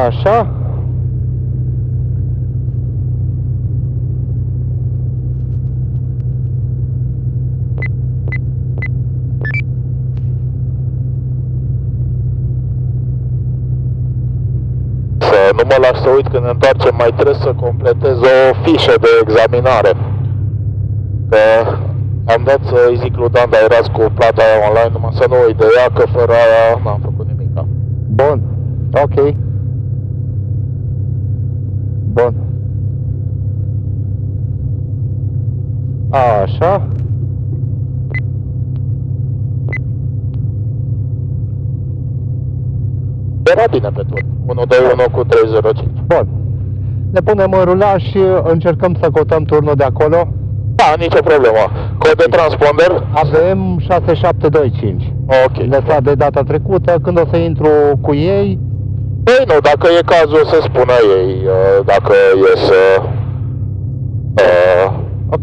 Așa. Nu mă las să uit, când ne întoarcem mai trebuie să completez o fișă de examinare. Că am dat să-i zic lui Dan, dar erați cu plata aia online, numai să nu uit de ea, că fără aia n-am făcut nimica. Bun. Ok. Bun. Așa. Era bine pe tur. 121 cu 305. Bun. Ne punem în rulaj și încercăm să cotăm turnul de acolo. Da, nicio problemă. Cod de transponder? Avem 6725. Ok. Lăsat de data trecută, când o să intru cu ei. Păi nu, dacă e cazul să spună ei, dacă e să... Ok.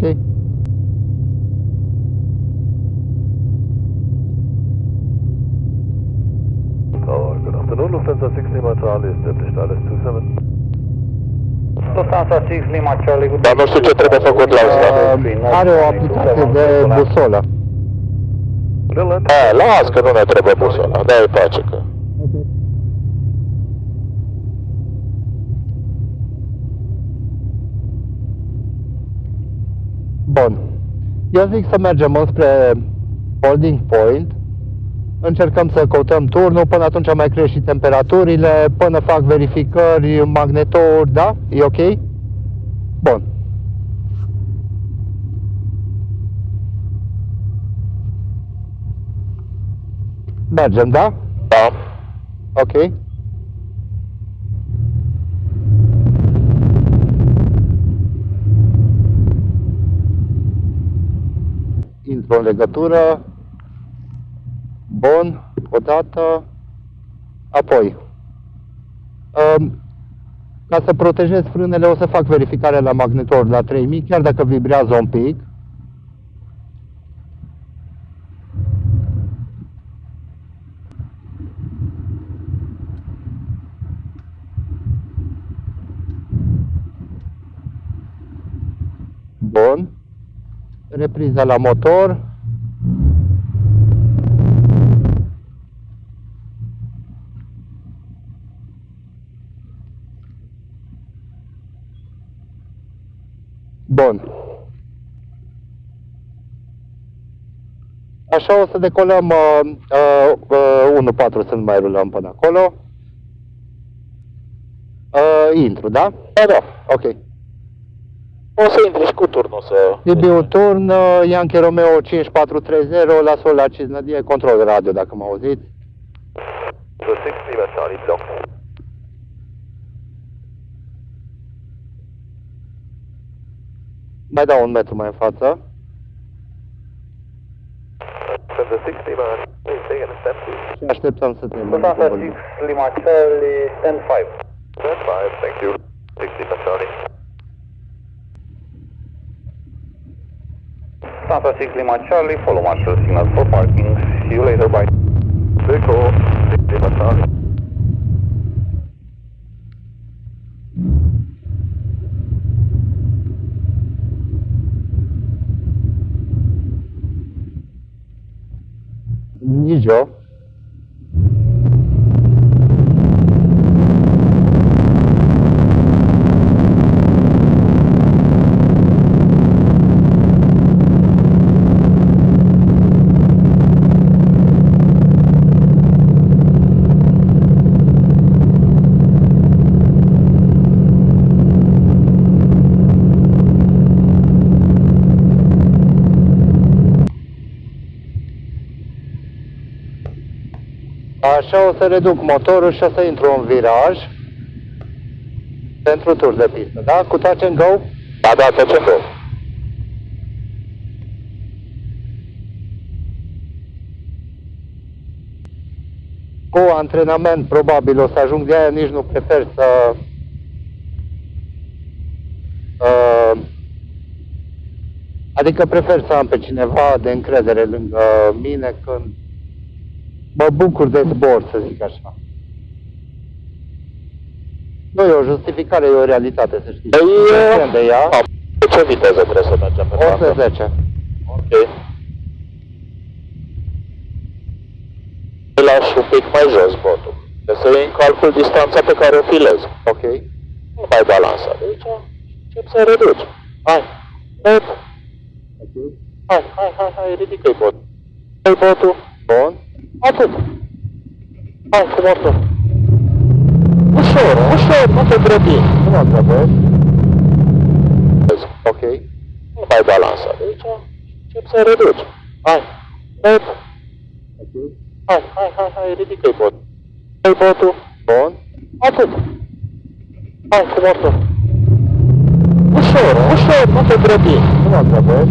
Good afternoon, Lufthansa 6 Lima Charlie, established Alice 27. Lufthansa 6 Lima Charlie, good Dar nu știu ce trebuie făcut la asta. Are o aplicație de busolă. Las că nu ne trebuie busola, de-aia îi face că... Bun. Eu zic să mergem înspre holding point. Încercăm să căutăm turnul, până atunci mai crește și temperaturile, până fac verificări, magnetouri, da? E ok? Bun. Mergem, da? Da. Ok. Intru în legătură. Bun, odată. Apoi, ca să protejez frânele, o să fac verificare la magnetor la 3000, chiar dacă vibrează un pic. Bun. Repriza la motor. Bun. Așa o să decolăm 1.4 să nu mai rulăm până acolo. Intru, da? Da. Ok. O să intri și cu turnul să... DBU turn, Yankee Romeo 5430, las-o la Cisnădie, control radio, dacă mă auziți. The 6 Lima Charlie, block. Mai dau un metru mai în față. From the 6 Lima, please take an step to. Și așteptăm să terminăm. Lufthansa 6 Lima Charlie, stand 5. Stand 5, thank you. 6 Lima Charlie. Lufthansa 6 Lima Charlie, follow marshal signal for parking. See you later, bye. Vehicle 6 Lima Charlie. Nici eu. Așa o să reduc motorul și o să intru în viraj pentru tur de pistă, da? Cu touch and go? Da, touch and go. Cu antrenament probabil o să ajung, de aia nici nu prefer să adică prefer să am pe cineva de încredere lângă mine când mă bucur de zbor, să zic așa. Nu e o justificare, e o realitate, să știi. Păi, Depinde de ea. ce viteză trebuie să mergem pe trasă? 110. Ok. Îl lași un pic mai jos botul. Trebuie să iei în calcul distanța pe care o filezi. Ok. Nu mai balansa. Deci încep să reduci. Hai. Bot. Hai, ridică-i botul. Hai botul. Bun. Atât. Hai, cu motor. Ușor, nu te grăbi. Nu mă grăbesc. Ok. Nu mai balansa. Deci încep să reduci. Hai. Bot. Hai, ridică-i botul. Hai botul. Bun. Atât. Hai, cu motor. Ușor, nu te grăbi. Nu mă grăbesc.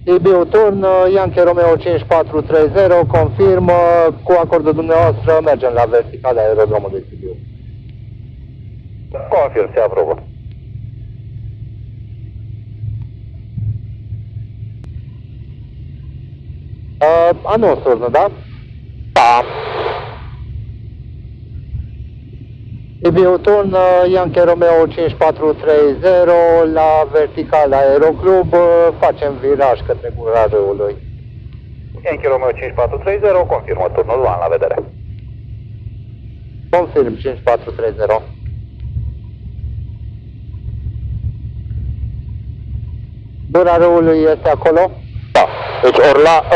Sibiu Turn, Yankee Romeo 5430, confirmă, cu acordul dumneavoastră mergem la verticale aerodromului Sibiu. Confirm, se aprobă. Anunț turnul, da? Da. Sibiu Turn, Yankee Romeo 5430, la verticale aeroclub, facem viraj către gura râului. Yankee Romeo 5430, confirmă turnul 1, la vedere. Confirm 5430. Gura râului este acolo? Da. Deci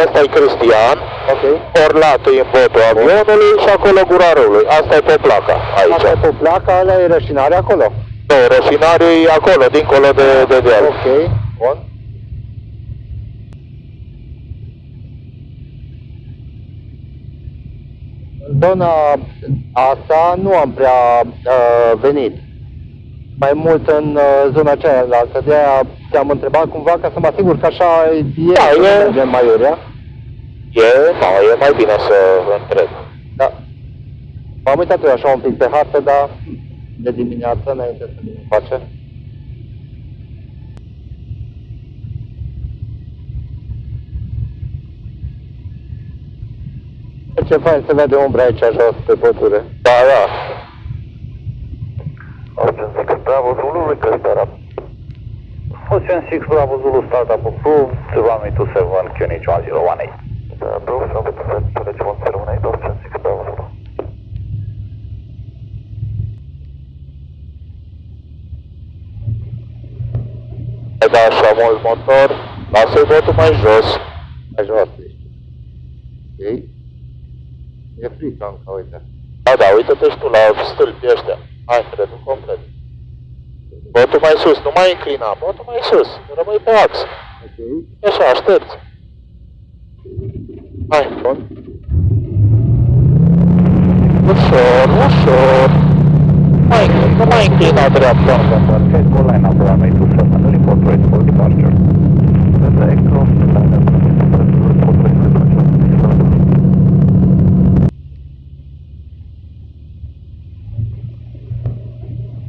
ăsta e Cristian, Ok. Orlatul e în botul avionului și acolo gura râului. Asta e pe placa, aici. Asta e cu placa, ăla e rășinare acolo. Nu, rășinariul e acolo, dincolo de deal. Ok, bun. Zona asta nu am prea venit. Mai mult în zona cealaltă. De-aia te-am întrebat cumva ca să mă asigur că așa e, Da, e- mergem mai urea. E mai bine să întreb. Da. M-am uitat eu așa un pic pe hartă, dar de dimineață, înainte să vin face. Ce fain se vede umbra aici jos pe pădure. Da. Ocean 6 Bravo Zulu, request up. Ocean 6 Bravo Zulu, start up approved, runway 27, QNH 1018. Approved, runway 27, 1018, Ocean 6 Bravo Zulu. Ai da așa mult motor, lasă-i botul mai jos. Mai jos ești. Ok? E frică încă, uite. Da, uită-te și tu la stâlpii ăștia. Hai, reduc complet. Botul mai sus, nu mai inclina, botul mai sus, rămâi pe ax. Ok. Așa, aștepți. Hai, Bun. ușor. Nu mai inclina dreapta. Head go line up, runway 27, report ready for departure. The aircraft line up, report ready for departure.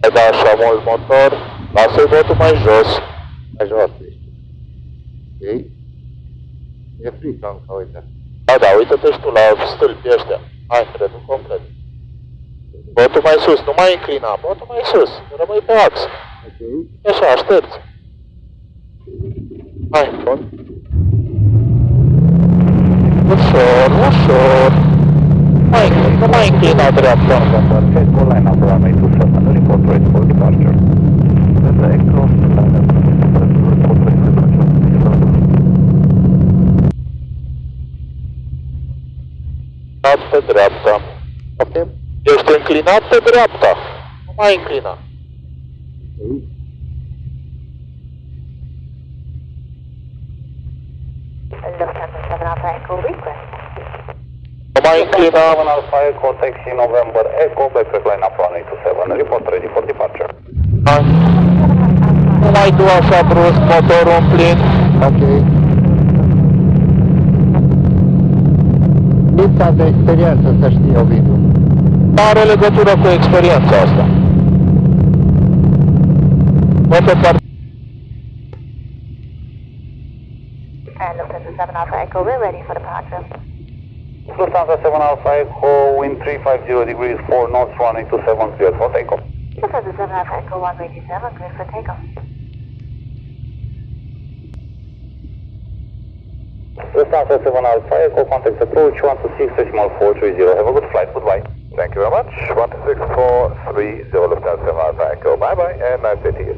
Ai da așa mult motor, lasă-i botul mai jos. Mai jos ești. Ok? E frică încă, uite. Da, uită-te și tu la stâlpii ăștia. Hai, reduc complet. Botul mai sus, nu mai inclina, botul mai sus, rămâi pe ax. Ok. Așa, aștepți. Hai, Bun. ușor. Nu mai inclina dreapta. Head go line up, runway 27, report ready for departure. The aircraft line up, report ready for departure. Pe dreapta. Ok. Ești înclinat pe dreapta. Nu mai inclina. Lufthansa 7 Alpha Echo request. Nu mai inclina. 7 Alpha Echo, taxi November Echo, backtrack line up, runway 27, report ready for departure. Hai. Nu mai du așa brusc motorul în plin. Ok. Lipsa de experiență, să știi, Ovidiu. Are legătură cu experiența asta. Motor par... And Lufthansa 7 Alpha Echo, we're ready for departure. Lufthansa 7 Alpha Echo, wind 350 degrees, 4 knots, runway 27, cleared for takeoff. Lufthansa 7 Alpha Echo 187, clear for takeoff. Lufthansa 7 Alpha Echo, contact approach 126.430. Have a good flight, goodbye. Thank you very much. 16430 Lufthansa 7 Alpha Echo. Bye bye and nice day to you.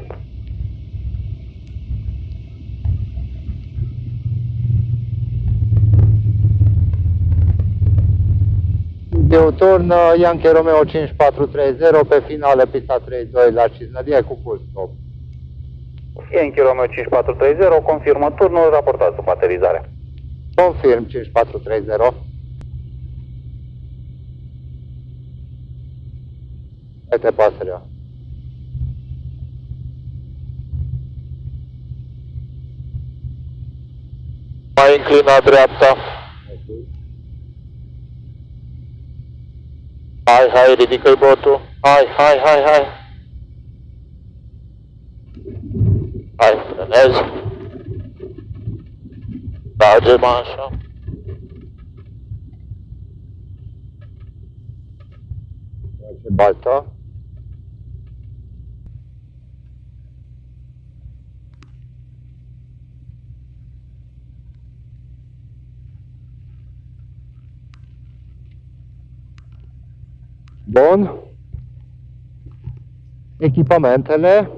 Eu turn Yankee Romeo 5430 pe finale pista 32 la Cisnădie cu full stop. Yankee Romeo 5430, confirmă turnul, raportați după aterizare. Confirm 5430. Uite pasărea. Mai înclina dreapta. Hai, ridică-i botul. Hai. Hai, frânezi. Tragem așa. Face baltă. Bun. Echipamentele.